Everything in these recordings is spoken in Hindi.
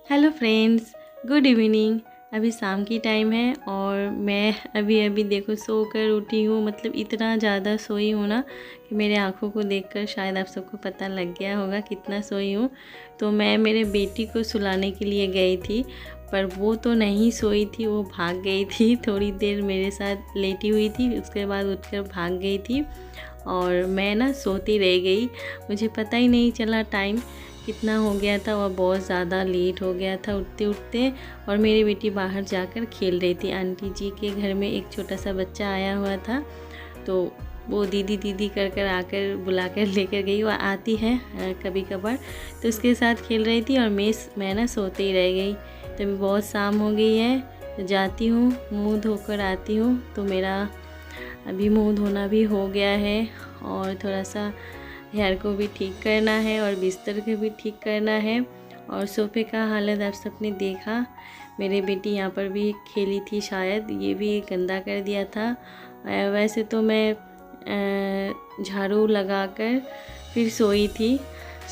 Hello friends, good evening. अभी शाम की टाइम है और मैं अभी देखो सो कर उठी हूँ। मतलब इतना ज़्यादा सोई हूँ ना कि मेरे आँखों को देखकर शायद आप सबको पता लग गया होगा कितना सोई हूँ। तो मैं मेरे बेटी को सुलाने के लिए गई थी, पर वो तो नहीं सोई थी, वो भाग गई थी। थोड़ी देर मेरे साथ लेटी हुई थी, उसके बाद उठकर भाग गई थी और मैं ना सोती रह गई। मुझे पता ही नहीं चला टाइम कितना हो गया था और बहुत ज़्यादा लेट हो गया था उठते उठते। और मेरी बेटी बाहर जाकर खेल रही थी। आंटी जी के घर में एक छोटा सा बच्चा आया हुआ था, तो वो दीदी दीदी कर कर आकर बुलाकर लेकर गई। वो आती है कभी कभार, तो उसके साथ खेल रही थी और मैं ना सोते ही रह गई। तो अभी बहुत शाम हो गई है, तो जाती हूँ, मुँह धोकर आती हूँ। तो मेरा अभी मुँह धोना भी हो गया है और थोड़ा सा हेयर को भी ठीक करना है और बिस्तर को भी ठीक करना है। और सोफ़े का हालत आप सबने देखा, मेरी बेटी यहाँ पर भी खेली थी, शायद ये भी गंदा कर दिया था। वैसे तो मैं झाड़ू लगाकर फिर सोई थी,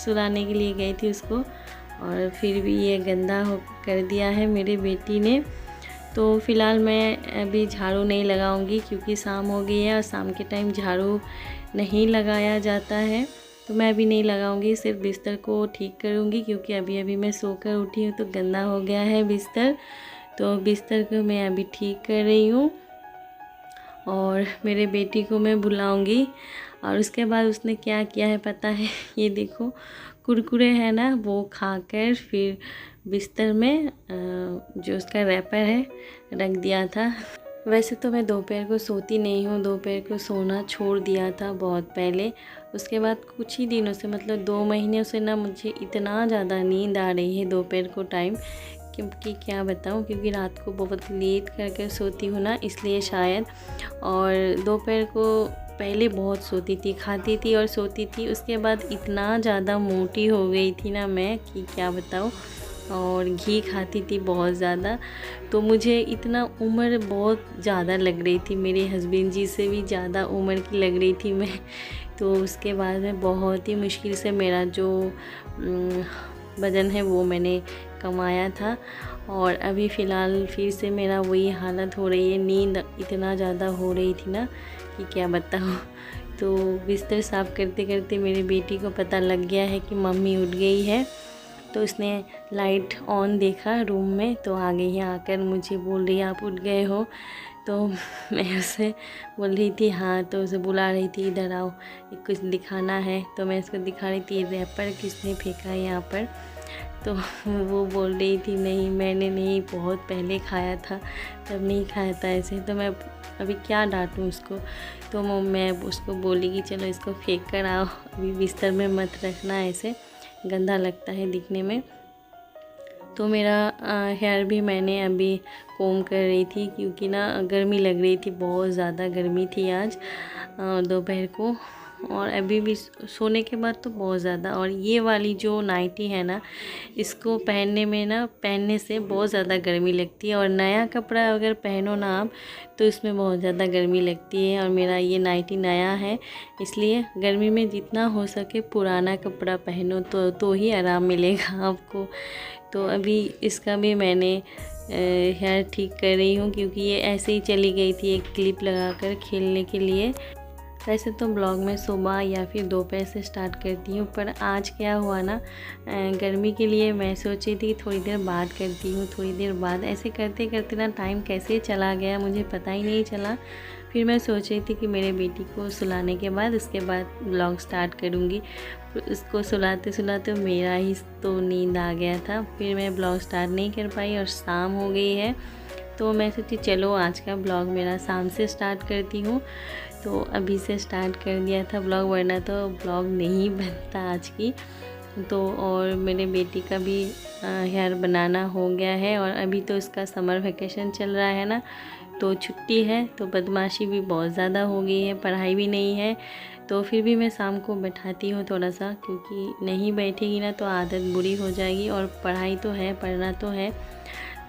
सुलाने के लिए गई थी उसको, और फिर भी ये गंदा हो कर दिया है मेरी बेटी ने। तो फ़िलहाल मैं अभी झाड़ू नहीं लगाऊंगी क्योंकि शाम हो गई है और शाम के टाइम झाड़ू नहीं लगाया जाता है। तो मैं अभी नहीं लगाऊंगी, सिर्फ बिस्तर को ठीक करूंगी क्योंकि अभी अभी मैं सोकर उठी हूँ तो गंदा हो गया है बिस्तर। तो बिस्तर को मैं अभी ठीक कर रही हूँ और मेरे बेटी को मैं बुलाऊंगी। और उसके बाद उसने क्या किया है पता है? ये देखो, कुरकुरे है ना, वो खाकर फिर बिस्तर में जो उसका रैपर है रख दिया था। वैसे तो मैं दोपहर को सोती नहीं हूँ, दोपहर को सोना छोड़ दिया था बहुत पहले। उसके बाद कुछ ही दिनों से, मतलब 2 महीने से ना, मुझे इतना ज़्यादा नींद आ रही है दोपहर को टाइम, क्योंकि क्या बताऊँ, क्योंकि रात को बहुत लेट कर सोती हूँ ना, इसलिए शायद। और दोपहर को पहले बहुत सोती थी, खाती थी और सोती थी। उसके बाद इतना ज़्यादा मोटी हो गई थी ना मैं कि क्या बताऊँ। और घी खाती थी बहुत ज़्यादा, तो मुझे इतना उम्र बहुत ज़्यादा लग रही थी, मेरे हस्बैंड जी से भी ज़्यादा उम्र की लग रही थी मैं। तो उसके बाद में बहुत ही मुश्किल से मेरा जो वज़न है वो मैंने कमाया था। और अभी फ़िलहाल फिर से मेरा वही हालत हो रही है, नींद इतना ज़्यादा हो रही थी ना कि क्या बताऊँ। तो बिस्तर साफ़ करते करते मेरी बेटी को पता लग गया है कि मम्मी उठ गई है, तो उसने लाइट ऑन देखा रूम में, तो आ गई है, आकर मुझे बोल रही है आप उठ गए हो। तो मैं उसे बोल रही थी हाँ, तो उसे बुला रही थी इधर आओ, कुछ दिखाना है। तो मैं उसको दिखा रही थी रैपर किसने फेंका है यहाँ पर। तो वो बोल रही थी नहीं मैंने नहीं, बहुत पहले खाया था, तब नहीं खाया था ऐसे। तो मैं अभी क्या डांटूँ उसको। तो मैं उसको बोली कि चलो इसको फेंक कर आओ, अभी बिस्तर में मत रखना, ऐसे गंदा लगता है दिखने में। तो मेरा हेयर भी मैंने अभी कोम कर रही थी क्योंकि ना गर्मी लग रही थी, बहुत ज़्यादा गर्मी थी आज दोपहर को। और अभी भी सोने के बाद तो बहुत ज़्यादा। और ये वाली जो नाइटी है ना, इसको पहनने से बहुत ज़्यादा गर्मी लगती है। और नया कपड़ा अगर पहनो ना आप, तो इसमें बहुत ज़्यादा गर्मी लगती है। और मेरा ये नाइटी नया है, इसलिए गर्मी में जितना हो सके पुराना कपड़ा पहनो तो ही आराम मिलेगा आपको। तो अभी इसका भी मैंने हेयर ठीक कर रही हूँ क्योंकि ये ऐसे ही चली गई थी एक क्लिप लगाकर खेलने के लिए। वैसे तो ब्लॉग में सुबह या फिर दोपहर से स्टार्ट करती हूँ, पर आज क्या हुआ ना, गर्मी के लिए मैं सोची थी थोड़ी देर बाद करती हूँ, थोड़ी देर बाद, ऐसे करते करते ना टाइम कैसे चला गया मुझे पता ही नहीं चला। फिर मैं सोच रही थी कि मेरे बेटी को सुलाने के बाद उसके बाद ब्लॉग स्टार्ट करूँगी। उसको सुलाते सुलाते मेरा ही तो नींद आ गया था, फिर मैं ब्लॉग स्टार्ट नहीं कर पाई और शाम हो गई है। तो मैं सोची चलो आज का ब्लॉग मेरा शाम से स्टार्ट करती हूँ। तो अभी से स्टार्ट कर दिया था ब्लॉग, वरना तो ब्लॉग नहीं बनता आज की। तो और मेरे बेटी का भी हेयर बनाना हो गया है। और अभी तो इसका समर वेकेशन चल रहा है ना, तो छुट्टी है, तो बदमाशी भी बहुत ज़्यादा हो गई है, पढ़ाई भी नहीं है। तो फिर भी मैं शाम को बैठाती हूँ थोड़ा सा, क्योंकि नहीं बैठेगी ना तो आदत बुरी हो जाएगी। और पढ़ाई तो है, पढ़ना तो है,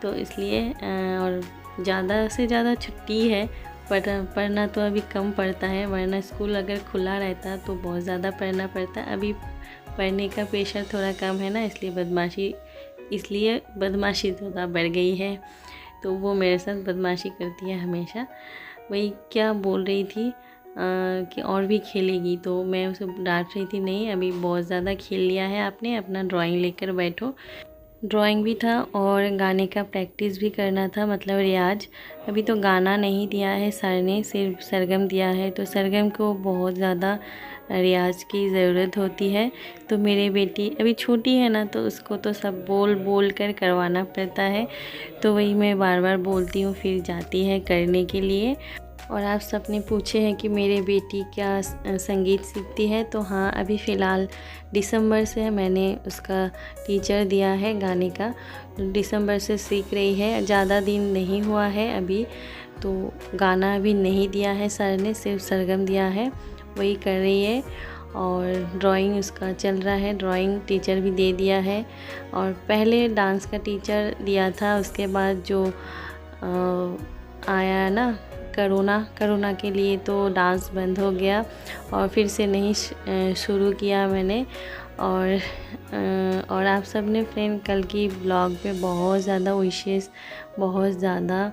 तो इसलिए और ज़्यादा से ज़्यादा छुट्टी है, पढ़ना तो अभी कम पड़ता है, वरना स्कूल अगर खुला रहता तो बहुत ज़्यादा पढ़ना पड़ता। अभी पढ़ने का प्रेशर थोड़ा कम है ना, इसलिए बदमाशी इसलिए बदमाशी थोड़ा बढ़ गई है। तो वो मेरे साथ बदमाशी करती है हमेशा। वही क्या बोल रही थी कि और भी खेलेगी, तो मैं उसे डांट रही थी, नहीं अभी बहुत ज़्यादा खेल लिया है आपने, अपना ड्राइंग लेकर बैठो। ड्राइंग भी था और गाने का प्रैक्टिस भी करना था, मतलब रियाज। अभी तो गाना नहीं दिया है सर ने, सिर्फ सरगम दिया है। तो सरगम को बहुत ज़्यादा रियाज की ज़रूरत होती है। तो मेरी बेटी अभी छोटी है ना, तो उसको तो सब बोल बोल कर करवाना पड़ता है। तो वही मैं बार बार बोलती हूँ, फिर जाती है करने के लिए। और आप सबने पूछे हैं कि मेरे बेटी क्या संगीत सीखती है। तो हाँ, अभी फ़िलहाल दिसंबर से मैंने उसका टीचर दिया है गाने का। दिसंबर से सीख रही है, ज़्यादा दिन नहीं हुआ है अभी। तो गाना अभी नहीं दिया है सर ने, सिर्फ सरगम दिया है, वही कर रही है। और ड्राइंग उसका चल रहा है, ड्राइंग टीचर भी दे दिया है। और पहले डांस का टीचर दिया था, उसके बाद जो आया ना कोरोना के लिए, तो डांस बंद हो गया और फिर से नहीं शुरू किया मैंने। और आप सब ने फ्रेंड कल की ब्लॉग पे बहुत ज़्यादा विशेस, बहुत ज़्यादा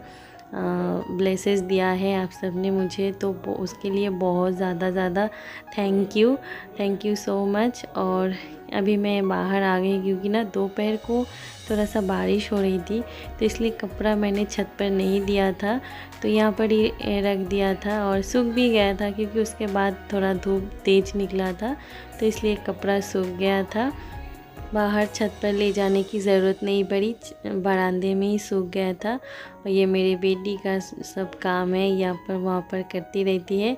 ब्लेसेस दिया है आप सब ने मुझे, तो उसके लिए बहुत ज़्यादा थैंक यू सो मच। और अभी मैं बाहर आ गई क्योंकि ना दोपहर को थोड़ा सा बारिश हो रही थी, तो इसलिए कपड़ा मैंने छत पर नहीं दिया था, तो यहाँ पर ही रख दिया था। और सूख भी गया था क्योंकि उसके बाद थोड़ा धूप तेज़ निकला था, तो इसलिए कपड़ा सूख गया था। बाहर छत पर ले जाने की ज़रूरत नहीं पड़ी, बरामदे में ही सूख गया था। और ये मेरी बेटी का सब काम है, यहाँ पर वहाँ पर करती रहती है।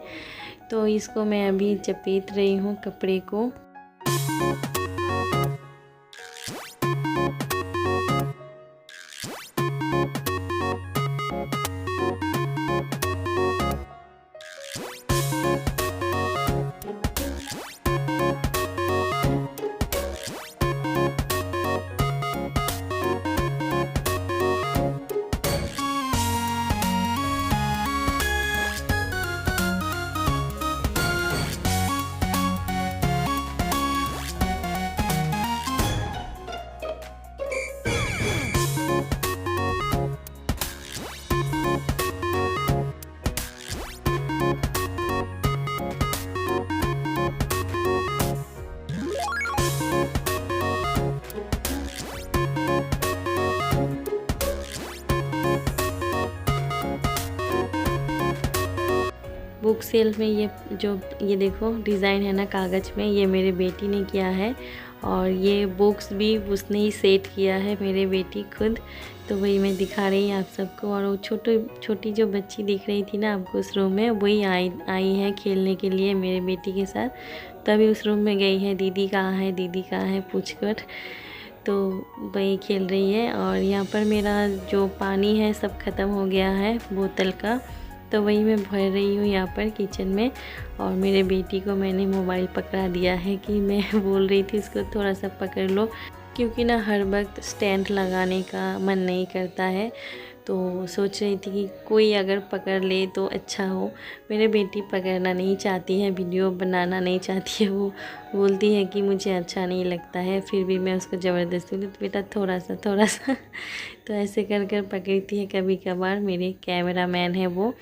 तो इसको मैं अभी चपेट रही हूँ कपड़े को। बुक सेल में ये देखो डिज़ाइन है ना कागज़ में, ये मेरे बेटी ने किया है। और ये बुक्स भी उसने ही सेट किया है, मेरे बेटी खुद। तो वही मैं दिखा रही हूँ आप सबको। और वो छोटी जो बच्ची दिख रही थी ना आपको उस रूम में, वही आई है खेलने के लिए मेरे बेटी के साथ। तभी उस रूम में गई है, दीदी कहाँ है पूछ कर। तो वही खेल रही है। और यहाँ पर मेरा जो पानी है सब ख़त्म हो गया है बोतल का, तो वही मैं भर रही हूँ यहाँ पर किचन में। और मेरे बेटी को मैंने मोबाइल पकड़ा दिया है कि मैं बोल रही थी इसको थोड़ा सा पकड़ लो, क्योंकि ना हर वक्त स्टैंड लगाने का मन नहीं करता है। तो सोच रही थी कि कोई अगर पकड़ ले तो अच्छा हो। मेरी बेटी पकड़ना नहीं चाहती है, वीडियो बनाना नहीं चाहती है, वो बोलती है कि मुझे अच्छा नहीं लगता है। फिर भी मैं उसको ज़बरदस्ती बोली, तो बेटा थोड़ा सा तो ऐसे कर कर पकड़ती है कभी कभार। मेरे कैमरा मैन है वो।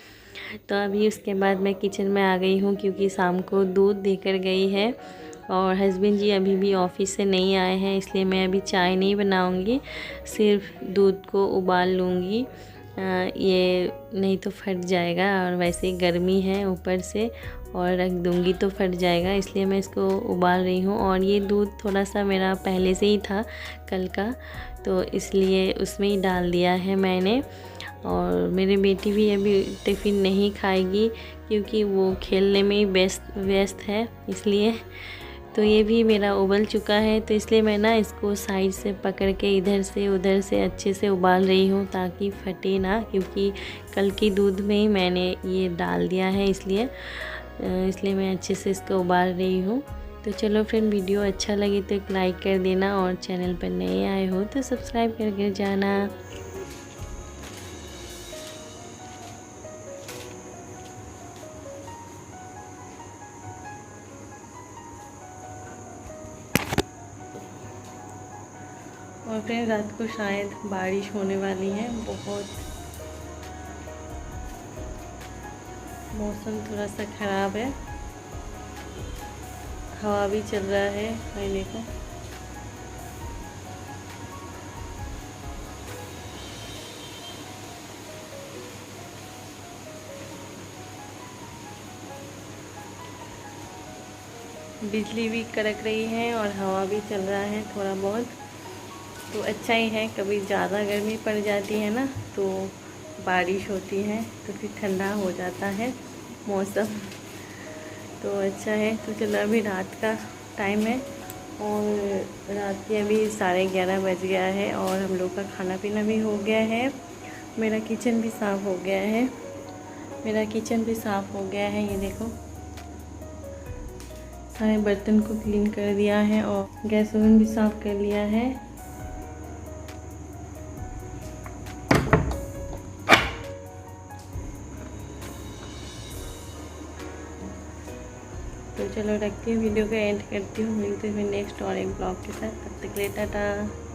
तो अभी उसके बाद मैं किचन में आ गई हूँ क्योंकि शाम को दूध देकर गई है और हस्बैंड जी अभी भी ऑफिस से नहीं आए हैं, इसलिए मैं अभी चाय नहीं बनाऊँगी, सिर्फ दूध को उबाल लूँगी। ये नहीं तो फट जाएगा, और वैसे ही गर्मी है ऊपर से, और रख दूँगी तो फट जाएगा, इसलिए मैं इसको उबाल रही हूँ। और ये दूध थोड़ा सा मेरा पहले से ही था कल का, तो इसलिए उसमें ही डाल दिया है मैंने। और मेरी बेटी भी अभी टिफ़िन नहीं खाएगी क्योंकि वो खेलने में ही व्यस्त है, इसलिए। तो ये भी मेरा उबल चुका है, तो इसलिए मैं ना इसको साइड से पकड़ के इधर से उधर से अच्छे से उबाल रही हूँ ताकि फटे ना, क्योंकि कल की दूध में ही मैंने ये डाल दिया है, इसलिए मैं अच्छे से इसको उबाल रही हूँ। तो चलो फ्रेंड, वीडियो अच्छा लगे तो एक लाइक कर देना, और चैनल पर नए आए हो तो सब्सक्राइब करके जाना। और लगते हैं रात को शायद बारिश होने वाली है। बहुत मौसम थोड़ा सा ख़राब है, हवा भी चल रहा है। भाई देखो बिजली भी कड़क रही है और हवा भी चल रहा है थोड़ा बहुत, तो अच्छा ही है। कभी ज़्यादा गर्मी पड़ जाती है ना तो बारिश होती है तो फिर ठंडा हो जाता है मौसम, तो अच्छा है। तो चलो अभी रात का टाइम है और रात के अभी 11:30 बज गया है और हम लोग का खाना पीना भी हो गया है। मेरा किचन भी साफ़ हो गया है, ये देखो सारे बर्तन को क्लीन कर दिया है और गैस ओवन भी साफ़ कर लिया है। तो चलो रखती हूँ, वीडियो का एंड करती हूँ। मिलते हुए नेक्स्ट और एक ब्लॉग के साथ, तब तक के लिए टाटा।